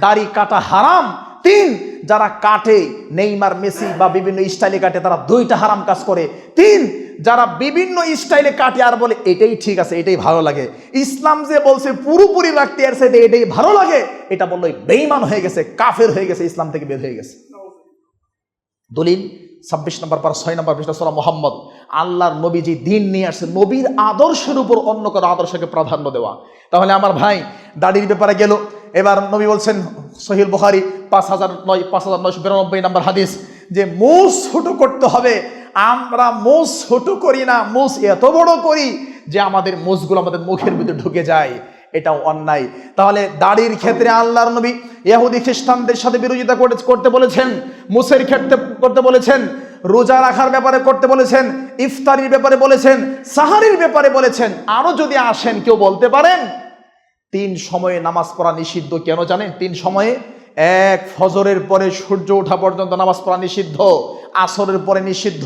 দাড়ি কাটা হারাম। তিন, যারা কাটে নেইমার মেসি বা বিভিন্ন স্টাইলে কাটে তারা দুইটা হারাম কাজ করে। তিন, যারা বিভিন্ন স্টাইলে কাটে আর বলে এটাই ঠিক আছে, এটাই ভালো লাগে, ইসলাম যে বলছে পুরোপুরি রাখতে আর সাথে এটাই ভালো লাগে, এটা বললো বেঈমান হয়ে গেছে, কাফের হয়ে গেছে, ইসলাম থেকে বের হয়ে গেছে। দলিল 26 নম্বর পারা 6 নম্বর পৃষ্ঠা সূরা মুহাম্মদ। আল্লাহর নবী যে দিন নিয়ে আসছে, নবীর আদর্শের উপর অন্য কারো আদর্শকে প্রাধান্য দেওয়া। তাহলে আমার ভাই দাড়ির ব্যাপারে গেল, এবার নবী বলছেন সহিহ বুখারী 5992 নম্বর হাদিস যে মুছ ছোট করতে হবে। আমরা মুছ ছোট করি না, মুছ এত বড় করি যে আমাদের মুছগুলো আমাদের মুখের ভিতরে ঢুকে যায়, এটাও অন্যায়। তাহলে দাড়ির ক্ষেত্রে আল্লাহর নবী ইহুদি খ্রিস্টানদের সাথে বিরোধিতা করতে বলেছেন, মুছের ক্ষেত্রে করতে বলেছেন, রোজা রাখার ব্যাপারে করতে বলেছেন, ইফতারির ব্যাপারে বলেছেন, সাহারির ব্যাপারে বলেছেন। আরো যদি আসেন কেউ বলতে পারেন 3 সময়ে নামাজ পড়া নিষিদ্ধ। কেন জানেন? 3 সময়ে: এক, ফজরের পরে সূর্য ওঠা পর্যন্ত নামাজ পড়া নিষিদ্ধ, আসরের পরে নিষিদ্ধ,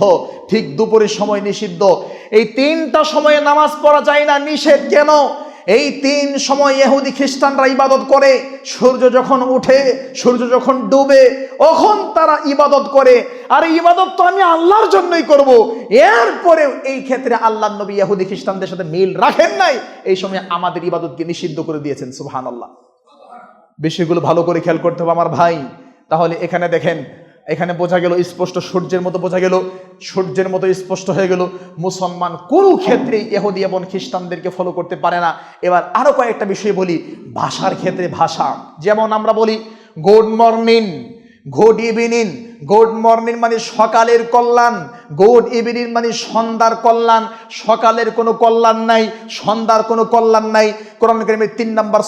ঠিক দুপুরের সময় নিষিদ্ধ। এই 3টা সময়ে নামাজ পড়া যায় না, নিষেধ। কেন? এই 3 সময় ইহুদি খ্রিস্টানরা ইবাদত করে। সূর্য যখন উঠে, সূর্য যখন ডুবে, তখন তারা ইবাদত করে। আর ইবাদত তো আমি আল্লাহর জন্যই করব। এরপরে এই ক্ষেত্রে আল্লাহর নবী ইহুদি খ্রিস্টানদের সাথে মিল রাখেন নাই, এই সময় আমাদের ইবাদতকে নিষিদ্ধ করে দিয়েছেন। সুবহানাল্লাহ। বিষয়গুলো ভালো করে খেয়াল করতে হবে আমার ভাই। তাহলে এখানে দেখেন, এখানে বোঝা গেল স্পষ্ট, সূর্যের মতো বোঝা গেল, সূর্যের মতো স্পষ্ট হয়ে গেল মুসলমান কোনো ক্ষেত্রে ইহুদি এবং খ্রিস্টানদেরকে ফলো করতে পারে না। এবার আরো কয়েকটা বিষয় বলি। ভাষার ক্ষেত্রে ভাষা, যেমন আমরা বলি good morning, good evening. Good morning মানে সকালের কল্যাণ, গুড ইভিনিং মানে সন্ধ্যার কল্যাণ। সকালের কোনো কল্যাণ নাই, সন্ধ্যার কোনো কল্যাণ নাই। কোরআন কারীমের 3 নম্বর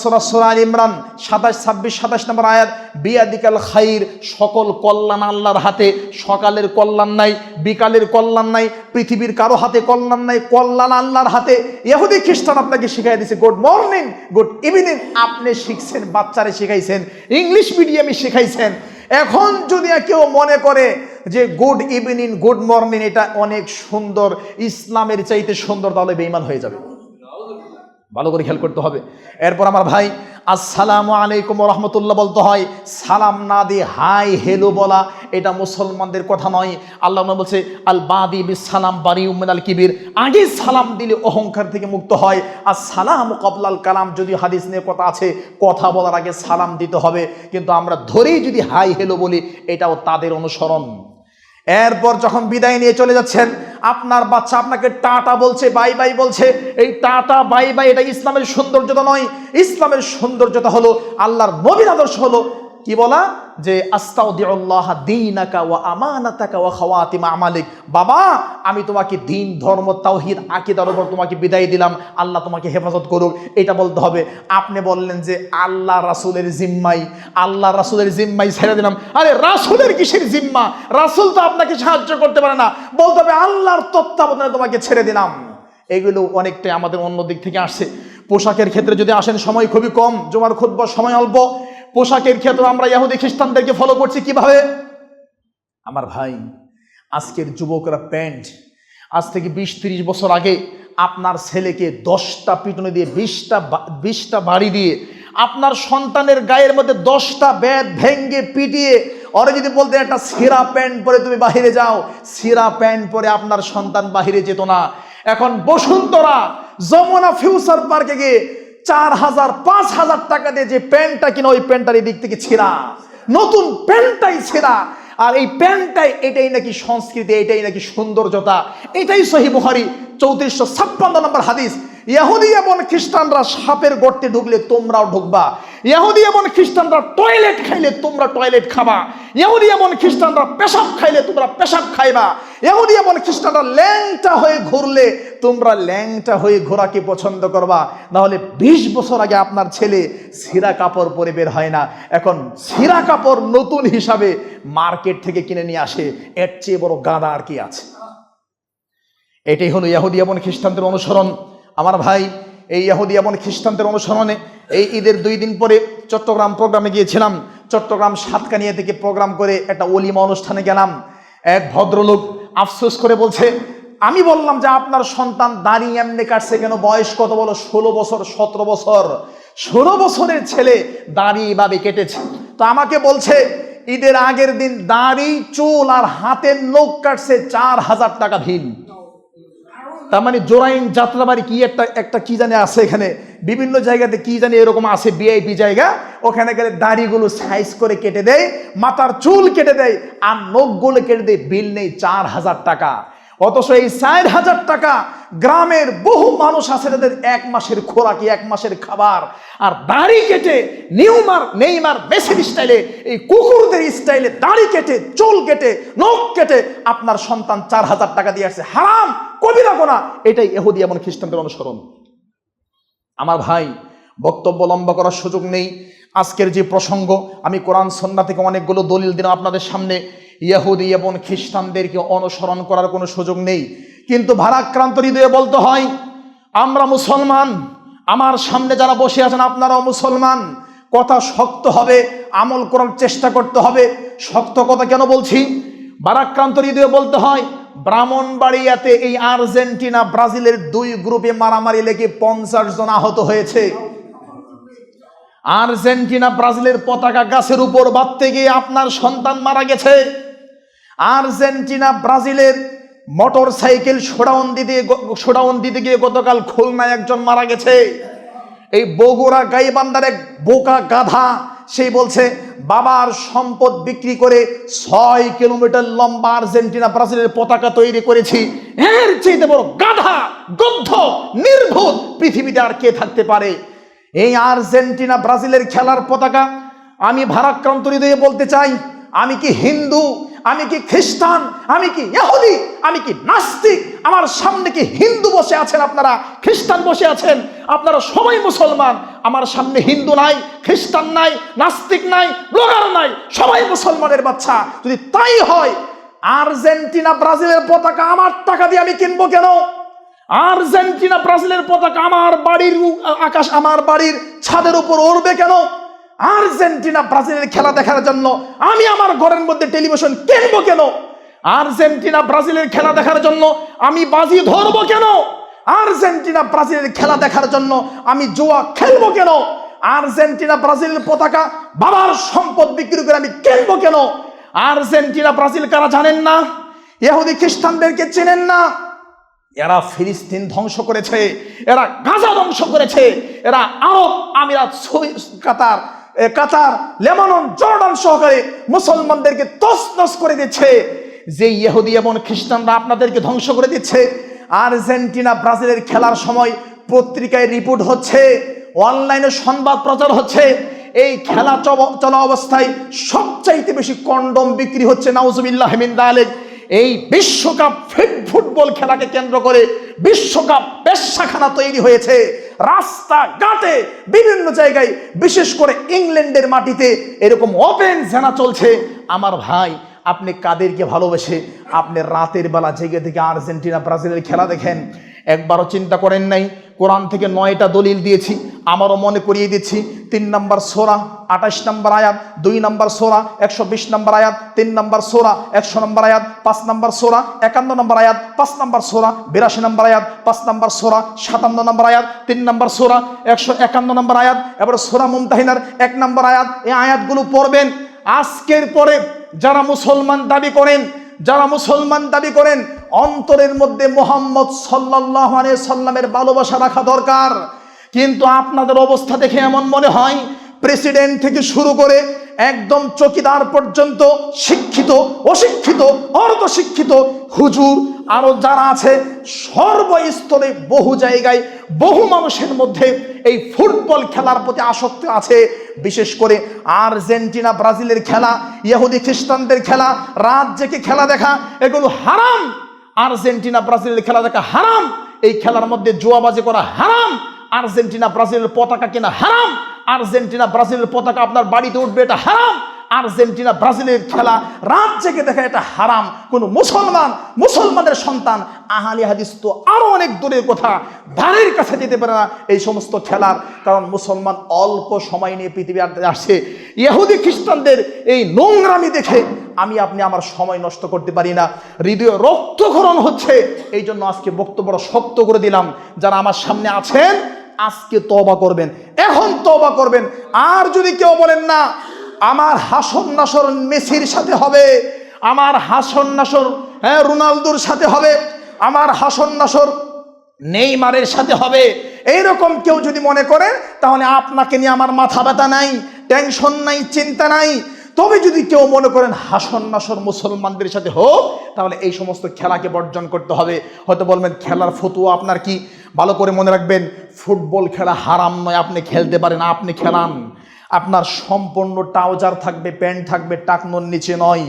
সূরা সূরা আল ইমরান 27 নম্বর আয়াত, বিয়াদিকাল খাইর, সকল কল্যাণ আল্লাহর হাতে। সকালের কল্যাণ নাই, বিকালের কল্যাণ নাই, পৃথিবীর কারো হাতে কল্যাণ নাই, কল্যাণ আল্লাহর হাতে। ইহুদি খ্রিস্টান আপনাকে শিখাই দিয়েছে গুড মর্নিং, গুড ইভিনিং, আপনি শিখছেন, বাচ্চারে শিখাইছেন, ইংলিশ মিডিয়ামে শিখাইছেন। এখন যদি কেউ মনে করে যে গুড ইভিনিং, গুড মর্নিং এটা অনেক সুন্দর, ইসলামের চাইতে সুন্দর, তাহলে বেঈমান হয়ে যাবে। ভালো করে খেয়াল করতে হবে। এরপর আমার ভাই আসসালামু আলাইকুম ওয়া রাহমাতুল্লাহ বলতে হয়, সালাম না দিয়ে হাই হেলো বলা এটা মুসলমানদের কথা নয়। আল্লাহ বলছে আল বাদি বিস সালাম বারিউম মিনাল কিবির, আগে সালাম দিলে অহংকার থেকে মুক্ত হয়। আর সালাম ক্বাবলাল কালাম, যদি হাদিস নিয়ে কথা আছে, কথা বলার আগে সালাম দিতে হবে, কিন্তু আমরা ধরেই যদি হাই হেলো বলি, এটাও তাদের অনুসরণ। এরপর যখন বিদায় নিয়ে চলে যাচ্ছেন, আপনার বাচ্চা আপনাকে টাটা বলছে, বাই বাই বলছে, এই টাটা বাই বাই এটা ইসলামের সৌন্দর্যতা নয়। ইসলামের সৌন্দর্যতা হলো, আল্লাহর নবীর আদর্শ হলো কি বলা, যে আস্তাউদিউল্লাহ দীনাকা ওয়া আমানাতাকা ওয়া খাওয়াতিম আমালিক। বাবা, আমি তোমাকে দিন, ধর্ম, তাওহীদ, আকীদার উপর তোমাকে বিদায় দিলাম, আল্লাহ তোমাকে হেফাজত করুক, এটা বলতে হবে। আপনি বললেন যে আল্লাহ রাসূলের জিম্মাই ছেড়ে দিলাম। আরে রাসূলের কিসের জিম্মা? রাসূল তো আপনাকে সাহায্য করতে পারে না। বলতে হবে আল্লাহর তত্ত্বাবধানে তোমাকে ছেড়ে দিলাম। এগুলো অনেকটাই আমাদের অন্য দিক থেকে আসছে। পোশাকের ক্ষেত্রে যদি আসেন, সময় খুবই কম, জুমার খুতবা সময় অল্প। পোশাকের ক্ষেত্রে আমরা ইহুদি খ্রিস্টানদেরকে ফলো করছি কিভাবে? আমার ভাই, আজকের যুবকরা প্যান্ট, আজ থেকে 20-30 বছর আগে আপনার ছেলেকে 10টা পিটুনি দিয়ে, 20টা বাড়ি দিয়ে, আপনার সন্তানের গায়ের মধ্যে 10টা বেত ভেঙ্গে পিটিয়ে, ওরা যদি বলতে একটা ছিঁড়া প্যান্ট পরে তুমি বাহিরে যাও, ছিঁড়া প্যান্ট পরে আপনার সন্তান বাহিরে যেত না। এখন বসুন্ধরা, যমুনা ফিউচার পার্কে গিয়ে 4000-5000 টাকা দিয়ে যে প্যান্টটা কিনা, ওই প্যান্টটার এই দিক থেকে ছেঁড়া, নতুন প্যান্টটাই ছেঁড়া। আর এই প্যান্টটাই, এটাই নাকি সংস্কৃতি, এটাই নাকি সৌন্দর্যতা। এটাই সহিহ বুখারী 3456 নম্বর হাদিস। ইহুদি এবং খ্রিস্টানরা সাপের গর্তে ঢুকলে তোমরাও ঢুকবা। ইহুদি এবং খ্রিস্টানরা টয়লেট খাইলে তোমরা টয়লেট খাবা। ইহুদি এবং খ্রিস্টানরা পেশাব খাইলে তোমরা পেশাব খাইবা। ইহুদি এবং খ্রিস্টানরা ল্যাংটা হয়ে ঘুরলে তোমরা ল্যাংটা হয়ে ঘোরাকে পছন্দ করবা, নাহলে 20 বছর আগে আপনার ছেলে ছিঁড়া কাপড় পরে বের হয় না, এখন ছিঁড়া কাপড় নতুন হিসাবে মার্কেট থেকে কিনে নিয়ে আসে। এর চেয়ে বড় গাদা আর কি আছে? এটাই হলো ইহুদি এবং খ্রিস্টানদের অনুসরণ। আমার ভাই, এই ইহুদি এবং খ্রিস্টানদের অনুসরণে এই ঈদের 2 দিন পরে চট্টগ্রাম প্রোগ্রামে গিয়েছিলাম। চট্টগ্রাম সাতকানিয়া থেকে প্রোগ্রাম করে একটা ওলিমা অনুষ্ঠানে গেলাম। এক ভদ্রলোক আফসোস করে বলছে, আমি বললাম যে আপনার সন্তান দাড়ি এমনি কাটছে কেন? বয়স কত? বলো 16 বছর 17 বছর। 16 বছরের ছেলে দাড়ি এভাবে কেটেছে। তো আমাকে বলছে ঈদের আগের দিন দাড়ি, চুল আর হাতের নখ কাটছে 4000 টাকা ভিন। তার মানে জোরাইন যাত্রাবাড়ি কি একটা কি জানে আছে, এখানে বিভিন্ন জায়গাতে কি জানি এরকম আছে ভিআইপি জায়গা, ওখানে গেলে দাড়িগুলো সাইজ করে কেটে দেয়, মাথার চুল কেটে দেয় আর নখগুলো কেটে দেয়, বিল নেই 4000 টাকা। অথচ এই 4000 টাকা গ্রামের বহু মানুষ আছে যাদের 1 মাসের খোরাকি, 1 মাসের খাবার। আর দাড়ি কেটে নেইমার মেসির স্টাইলে, এই কুকুরদের স্টাইলে দাড়ি কেটে, চুল কেটে, নখ কেটে আপনার সন্তান 4000 টাকা দিয়ে আসছে। হারাম, কবিরা গুনাহ। এটাই ইহুদি এবং খ্রিস্টানদের অনুসরণ। আমার ভাই, বক্তব্য লম্বা করার সুযোগ নেই। আজকের যে প্রসঙ্গ, আমি কোরআন সুন্নাহ থেকে অনেকগুলো দলিল দিলাম আপনাদের সামনে। ইহুদি এবং খ্রিস্টানদেরকে অনুসরণ করার কোনো সুযোগ নেই, কিন্তু ভারাক্রান্ত হৃদয়ে বলতে হয় আমরা মুসলমান। আমার সামনে যারা বসে আছেন আপনারাও মুসলমান। কথা শক্ত হবে, আমল করার চেষ্টা করতে হবে। শক্ত কথা কেন বলছি? ভারাক্রান্ত হৃদয়ে বলতে হয় ব্রাহ্মণবাড়িয়াতে এই আর্জেন্টিনা ব্রাজিলের 2 গ্রুপে মারামারি লেগে 50 জন আহত হয়েছে। আর্জেন্টিনা ব্রাজিলের পতাকা গাছের উপর বাঁধতে গিয়ে আপনার সন্তান মারা গেছে। আর্জেন্টিনা ব্রাজিলের মোটর সাইকেল শোডাউন দিতে গিয়ে গতকাল খুলনায় একজন মারা গেছে। এই বগুড়া গাইবান্ধার এক বোকা গাধা, সেই বলছে বাবার সম্পদ বিক্রি করে 6 কিলোমিটার লম্বা আর্জেন্টিনা ব্রাজিলের পতাকা তৈরি করেছি। এর চেয়ে বড় গাধা, গদ্ধ, নির্বোধ পৃথিবীতে আর কে থাকতে পারে? এই আর্জেন্টিনা ব্রাজিলের খেলার পতাকা আমি ভারাক্রান্ত হৃদয়ে বলতে চাই, আমি কি হিন্দু, আমি কি খ্রিস্টান, আমি কি ইহুদি, আমি কি নাস্তিক? আমার সামনে কি হিন্দু বসে আছেন, আপনারা খ্রিস্টান বসে আছেন, আপনারা সবাই মুসলমান। আমার সামনে হিন্দু নাই, খ্রিস্টান নাই, নাস্তিক নাই, ব্লগার নাই, সবাই মুসলমানের বাচ্চা। যদি তাই হয়, আর্জেন্টিনা ব্রাজিলের পতাকা আমার টাকা দিয়ে আমি কিনবো কেন? আর্জেন্টিনা ব্রাজিলের পতাকা আমার বাড়ির ছাদের উপর উড়বে কেন? আর্জেন্টিনা ব্রাজিলের খেলা দেখার জন্য আমি আমার ঘরের মধ্যে টেলিভিশন কিনবো কেন? আর্জেন্টিনা ব্রাজিলের খেলা দেখার জন্য আমি বাজি ধরবো কেন? আর্জেন্টিনা ব্রাজিলের খেলা দেখার জন্য আমি জুয়া খেলবো কেন? আর্জেন্টিনা ব্রাজিলের পতাকা বাবার সম্পদ বিক্রি করে আমি কিনবো কেন? আর্জেন্টিনা ব্রাজিল কারা জানেন না? ইহুদি খ্রিস্টানদেরকে চেনেন না? এরা ফিলিস্তিন ধ্বংস করেছে, এরা গাজা ধ্বংস করেছে, এরা আরব আমিরাত, কাতার, লেবানন, জর্ডান সহকারে মুসলমানদেরকে তছনছ করে দিচ্ছে। যে ইহুদি এবং খ্রিস্টানরা আপনাদেরকে ধ্বংস করে দিচ্ছে। আর্জেন্টিনা ব্রাজিলের খেলার সময় পত্রিকায় রিপোর্ট হচ্ছে, অনলাইনে সংবাদ প্রচার হচ্ছে, এই খেলা চলা অবস্থায় সবচাইতে বেশি কন্ডম বিক্রি হচ্ছে, নাউজুবিল্লাহ মিন যালিক। এই বিশ্বকাপ ফুটবল খেলাকে কেন্দ্র করে বিশ্বকাপ পেশাখানা তৈরি হয়েছে। রাস্তাঘাটে বিভিন্ন জায়গায়, বিশেষ করে ইংল্যান্ডের মাটিতে এরকম ওপেন জেনা চলছে। আমার ভাই, আপনি কাদেরকে ভালোবেসে আপনি রাতের বেলা জেগে থেকে আর্জেন্টিনা ব্রাজিলের খেলা দেখেন? একবারও চিন্তা করেন নাই? কোরআন থেকে 9টা দলিল দিয়েছি, আমারও মনে করিয়ে দিচ্ছি। 3 নম্বর সূরা 28 নম্বর আয়াত, 2 নম্বর সূরা 120 নম্বর আয়াত, 3 নম্বর সূরা 100 নম্বর আয়াত, 5 নম্বর সূরা 51 নম্বর আয়াত, 5 নম্বর সূরা 82 নম্বর আয়াত, 5 নম্বর সূরা 57 নম্বর আয়াত, 3 নম্বর সূরা 151 নম্বর আয়াত, এবার সূরা মুমতাহিনার 1 নম্বর আয়াত। এই আয়াতগুলো পড়বেন। আজকের পরে যারা মুসলমান দাবি করেন অন্তরের মধ্যে মুহাম্মদ সাল্লাল্লাহু আলাইহি সাল্লামের ভালোবাসা রাখা দরকার। কিন্তু আপনাদের অবস্থা দেখে এমন মনে হয় প্রেসিডেন্ট থেকে শুরু করে একদম চকিদার পর্যন্ত, শিক্ষিত, অশিক্ষিত, অর্ধশিক্ষিত, হুজুর আরো যারা আছে, সর্বস্তরে বহু জায়গায় বহু মানুষের মধ্যে এই ফুটবল খেলার প্রতি আসক্তি আছে। বিশেষ করে আর্জেন্টিনা ব্রাজিলের খেলা, ইহুদি খ্রিস্টানদের খেলা, রাত জেগে খেলা দেখা, এগুলো হারাম। আর্জেন্টিনা ব্রাজিলের খেলা দেখা হারাম, এই খেলার মধ্যে জুয়াবাজি করা হারাম, আর্জেন্টিনা ব্রাজিলের পতাকা কেনা হারাম, আর্জেন্টিনা ব্রাজিলের পতাকা আপনার বাড়িতে উঠবে এটা হারাম, আর্জেন্টিনা ব্রাজিলের খেলা রাত জেগে দেখা এটা হারাম। কোন মুসলমানের সন্তান আহলে হাদিস তো আরো অনেক দূরের কথা, ধারের কাছে যেতে পারে না এই সমস্ত খেলার। কারণ মুসলমান অল্প সময় নিয়ে পৃথিবী আসছে, ইহুদি খ্রিস্টানদের এই নোংরামি দেখে আমি আপনি আমার সময় নষ্ট করতে পারি না, হৃদয় রক্তক্ষরণ হচ্ছে। এই জন্য আজকে বক্তব্য শক্ত করে দিলাম, যারা আমার সামনে আছেন আজকে তওবা করবেন, এখন তওবা করবেন। আর যদি কেউ বলেন না আমার হাসন নাসর মেসির সাথে হবে, আমার হাসন নাসর রোনালদোর সাথে হবে, আমার হাসন নাসর নেইমারের সাথে হবে, এইরকম কেউ যদি মনে করে, তাহলে আপনাকে নিয়ে আমার মাথা ব্যথা নাই, টেনশন নাই, চিন্তা নাই। তবে যদি কেউ মনে করেন হাসন নাসর মুসলমানদের সাথে হোক, তাহলে এই সমস্ত খেলাকে বর্জন করতে হবে। হয়তো বলবেন খেলার ফতুয়া আপনার কি? ভালো করে মনে রাখবেন, ফুটবল খেলা হারাম নয়, আপনি খেলতে পারেন, আপনি খেলান। আপনার সম্পূর্ণ ট্রাউজার থাকবে, প্যান্ট থাকবে, টাকনোর নিচে নয়।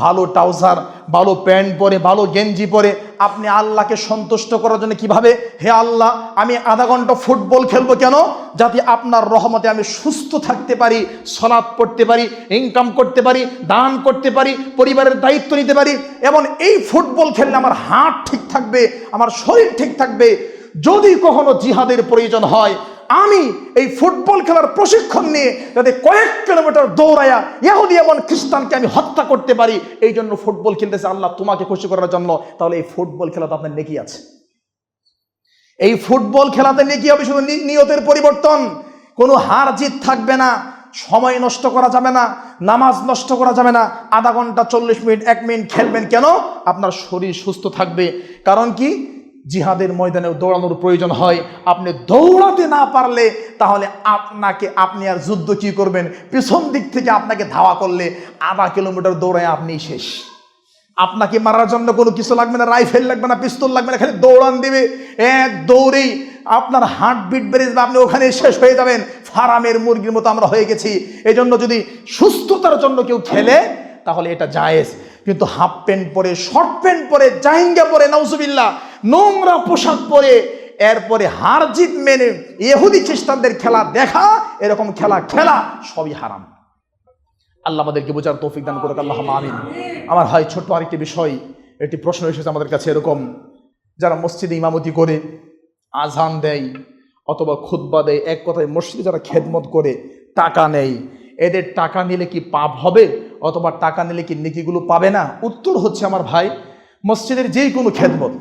ভালো ট্রাউজার, ভালো প্যান্ট পরে, ভালো গেঞ্জি পরে আপনি আল্লাহকে সন্তুষ্ট করার জন্য কিভাবে, হে আল্লাহ আমি আধা ঘন্টা ফুটবল খেলবো কেন? যাতে আপনার রহমতে আমি সুস্থ থাকতে পারি, সালাত পড়তে পারি, ইনকাম করতে পারি, দান করতে পারি, পরিবারের দায়িত্ব নিতে পারি, এবং এই ফুটবল খেললে আমার হার্ট ঠিক থাকবে, আমার শরীর ঠিক থাকবে। যদি কখনো জিহাদের প্রয়োজন হয়, আমি এই ফুটবল খেলার প্রশিক্ষণ নিয়ে যাতে কয়েক কিলোমিটার দৌড়াইয়া ইহুদি এবং খ্রিস্টানকে আমি হত্যা করতে পারি, এই জন্য ফুটবল খেলতেছে আল্লাহ তোমাকে খুশি করার জন্য, তাহলে এই ফুটবল খেলাতে আপনার নেকি আছে। এই ফুটবল খেলাতে নেকি হবে, শুধু নিয়তের পরিবর্তন, কোনো হার জিত থাকবে না, সময় নষ্ট করা যাবে না, নামাজ নষ্ট করা যাবে না। আধা ঘন্টা 40 মিনিট 1 মিনিট খেলবেন কেন? আপনার শরীর সুস্থ থাকবে। কারণ কি? জিহাদের ময়দানে দৌড়ানোর প্রয়োজন হয়, আপনি দৌড়াতে না পারলে তাহলে আপনি আর যুদ্ধ কি করবেন? পিছন দিক থেকে আপনাকে ধাওয়া করলে আধা কিলোমিটার দৌড়ায় আপনি শেষ। আপনাকে মারার জন্য কোনো কিছু লাগবে না, রাইফেল লাগবে না, পিস্তল লাগবে না, খালি দৌড়ান দিবে, এক দৌড়েই আপনার হার্টবিট বেড়ে যাবে, আপনি ওখানে শেষ হয়ে যাবেন। ফার্মের মুরগির মতো আমরা হয়ে গেছি। এই জন্য যদি সুস্থতার জন্য কেউ খেলে তাহলে এটা জায়েজ, কিন্তু হাফ প্যান্ট পরে, শর্ট প্যান্ট পরে, জাহিঙ্গা পরে, নাউজুবিল্লাহ, নোংরা পোশাক পরে, এরপরে হার জিত মেনে ইহুদি খ্রিস্টানদের খেলা দেখা, এরকম খেলা সবই হারাম। আল্লাহ আমাদেরকে বোঝার তৌফিক দান করুক, আল্লাহুম্মা আমিন। আমার ভাই, ছোট্ট আরেকটি বিষয়, একটি প্রশ্ন এসেছে আমাদের কাছে এরকম, যারা মসজিদে ইমামতি করে, আজান দেয় অথবা খুতবা দেয়, এক কথায় মসজিদে যারা খেদমত করে টাকা নেয়, এদের টাকা নিলে কি পাপ হবে অথবা টাকা নিলে কি নেকিগুলো পাবে না? উত্তর হচ্ছে আমার ভাই, মসজিদের যেই কোনো খেদমত,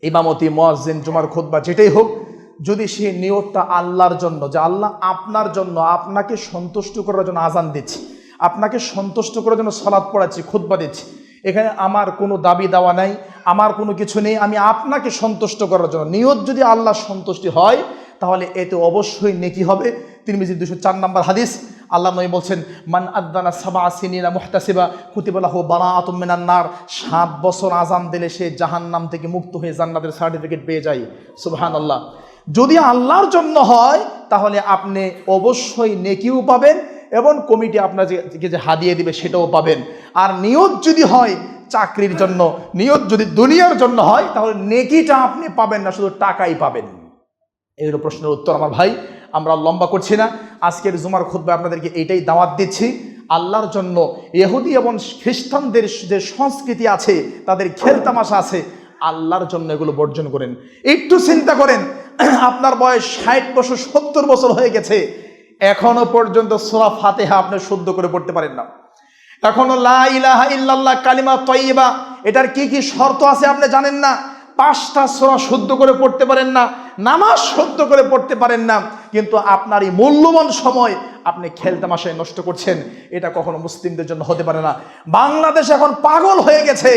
ইমামতি, মুয়াজ্জিন, জুমার খুতবা যেটাই হোক, যদি সে নিয়তটা আল্লাহর জন্য, যে আল্লাহ আপনার জন্য, আপনাকে সন্তুষ্ট করার জন্য আজান দিচ্ছি, আপনাকে সন্তুষ্ট করার জন্য সালাত পড়াচ্ছি, খুতবা দিচ্ছি, এখানে আমার কোনো দাবি দাওয়া নাই, আমার কোনো কিছু নেই, আমি আপনাকে সন্তুষ্ট করার জন্য, নিয়ত যদি আল্লাহ সন্তুষ্টি হয় তাহলে এতে অবশ্যই নেকি হবে। তিরমিজি 204 নম্বর হাদিস, আল্লাহ নবী বলছেন, মান আযানা সাবআ সিনিনা মুহতাসিবা কুতিবা লাহু বারাআতুম মিনান নার, 7 বছর আজান দিলে সে জাহান্নাম থেকে মুক্ত হয়ে জান্নাতের সার্টিফিকেট পেয়ে যায়। সুবহানাল্লাহ। যদি আল্লাহর জন্য হয় তাহলে আপনি অবশ্যই নেকিও পাবেন এবং কমিটি আপনাকে যে হাদিয়া দিবে সেটাও পাবেন। আর নিয়ত যদি হয় চাকরির জন্য, নিয়ত যদি দুনিয়ার জন্য হয়, তাহলে নেকিটা আপনি পাবেন না, শুধু টাকাই পাবেন। এই হলো প্রশ্নের উত্তর আমার ভাই। আমরা লম্বা করছি না, আজকের জুমার খুতবায় আপনাদেরকে এইটাই দাওয়াত দিচ্ছি, আল্লাহর জন্য ইহুদি এবং খ্রিস্টানদের যে সংস্কৃতি আছে, তাদের খেলতামাশা আছে, আল্লাহর জন্য এগুলো বর্জন করেন। একটু চিন্তা করেন, আপনার বয়স 60 বছর 70 বছর হয়ে গেছে, এখনো পর্যন্ত সূরা ফাতিহা আপনি শুদ্ধ করে পড়তে পারেন না, এখনো লা ইলাহা ইল্লাল্লাহ কালিমা তয়্যিবা এটার কি কি শর্ত আছে আপনি জানেন না, 5টা সূরা শুদ্ধ করে পড়তে পারেন না, নামাজ শুদ্ধ করে পড়তে পারেন না, কিন্তু আপনার এই মূল্যবান সময় আপনি খেলতামাশায় নষ্ট করছেন। এটা কখনো মুসলিমদের জন্য হতে পারে না। বাংলাদেশ এখন পাগল হয়ে গেছে,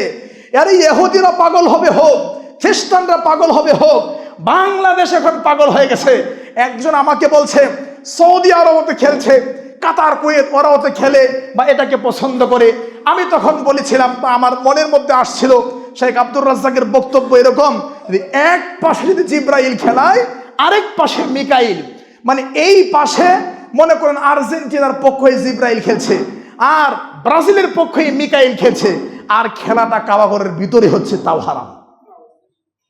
আরে ইহুদিরা পাগল হবে হোক, খ্রিস্টানরা পাগল হবে হোক, বাংলাদেশ এখন পাগল হয়ে গেছে। একজন আমাকে বলছে সৌদি আরবতে খেলছে, কাতার, কুয়েত, ওরাও তো খেলে বা এটাকে পছন্দ করে। আমি তখন বলেছিলাম, আমার মনের মধ্যে আসছিল শেখ আব্দুর রাজ্জাকের বক্তব্য এরকম, এক পাশে যদি জিব্রাইল খেলায়, আরেক পাশে মিকাইল, মানে এই পাশে মনে করেন আর্জেন্টিনার পক্ষে জিব্রাইল খেলছে আর ব্রাজিলের পক্ষে মিকাইল খেলছে, আর খেলাটা কাবাঘরের ভিতরে হচ্ছে, তাও হারাম।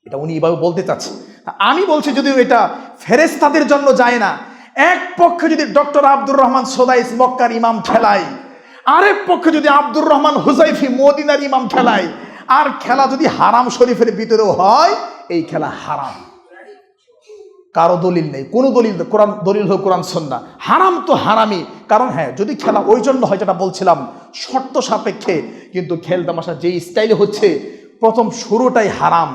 এটা উনি এভাবে বলতে চাচ্ছে। আমি বলছি যদিও এটা ফেরেশতাদের জন্য যায় না। এক পক্ষে যদি ডক্টর আব্দুর রহমান সোদাইস মক্কার ইমাম খেলায়, আরেক পক্ষে যদি আব্দুর রহমান হুজাইফি মদিনার ইমাম খেলায়, আর খেলা যদি হারাম শরীফের ভিতরেও হয়, এই খেলা হারাম। কারো দলিল নেই, কোনো দলিল, কোরআন দলিল হোক কোরআন সুন্নাহ, হারাম তো হারামই। কারণ হ্যাঁ, যদি খেলা ওই জন্য হয়, যেটা বলছিলাম শর্ত সাপেক্ষে, কিন্তু খেল তামাশা যেই স্টাইলে হচ্ছে, প্রথম শুরুটাই হারাম,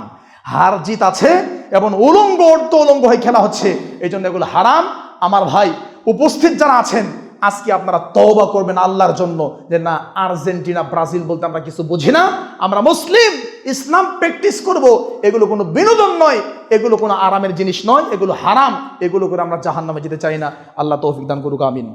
হার জিত আছে এবং উলঙ্গ অর্ধ উলঙ্গ হয়ে খেলা হচ্ছে, এই জন্য এগুলো হারাম। আমার ভাই উপস্থিত যারা আছেন, আজকে আপনারা তওবা করবেন আল্লাহর জন্য, যে না, আর্জেন্টিনা ব্রাজিল বলতে আমরা কিছু বুঝি না, আমরা মুসলিম, ইসলাম প্র্যাকটিস করব। এগুলো কোনো বিনোদন নয়, এগুলো কোনো আরামের জিনিস নয়, এগুলো হারাম। এগুলো করে আমরা জাহান্নামে যেতে চাই না। আল্লাহ তৌফিক দান করুক, আমিন।